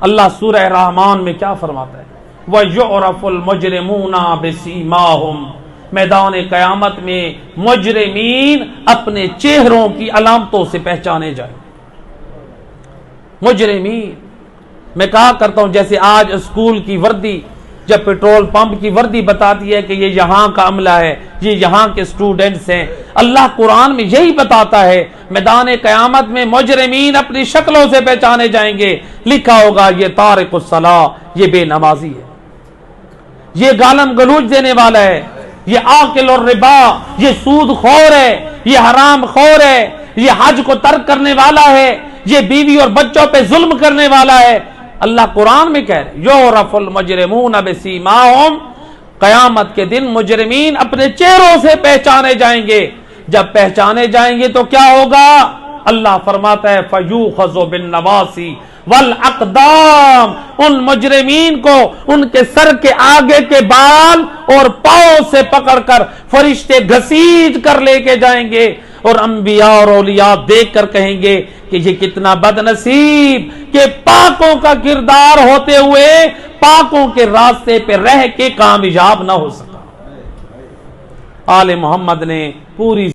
اللہ سورہ رحمان میں کیا فرماتا ہے؟ وَيُعْرَفُ الْمُجْرِمُونَ بِسِیمَاهُمْ، میدان قیامت میں مجرمین اپنے چہروں کی علامتوں سے پہچانے جائیں۔ مجرمین، میں کہا کرتا ہوں جیسے آج اسکول کی وردی، جب پیٹرول پمپ کی وردی بتاتی ہے کہ یہ یہاں کا عملہ ہے، یہ یہاں کے اسٹوڈنٹس ہیں، اللہ قرآن میں یہی بتاتا ہے میدان قیامت میں مجرمین اپنی شکلوں سے پہچانے جائیں گے۔ لکھا ہوگا یہ تارک الصلاۃ، یہ بے نمازی ہے، یہ گالم گلوچ دینے والا ہے، یہ آکل الربا، یہ سود خور ہے، یہ حرام خور ہے، یہ حج کو ترک کرنے والا ہے، یہ بیوی اور بچوں پہ ظلم کرنے والا ہے۔ اللہ قرآن میں کہہ رہے یعرف المجرمون بسیماہم، قیامت کے دن مجرمین اپنے چہروں سے پہچانے جائیں گے۔ جب پہچانے جائیں گے تو کیا ہوگا؟ اللہ فرماتا ہے فیوخذ بالنواصی والاقدام، ان مجرمین کو ان کے سر کے آگے کے بال اور پاؤں سے پکڑ کر فرشتے گھسیٹ کر لے کے جائیں گے، اور انبیاء اور اولیاء دیکھ کر کہیں گے کہ یہ کتنا بد نصیب کہ پاکوں کا کردار ہوتے ہوئے پاکوں کے راستے پہ رہ کے کامیاب نہ ہو سکا۔ آل محمد نے پوری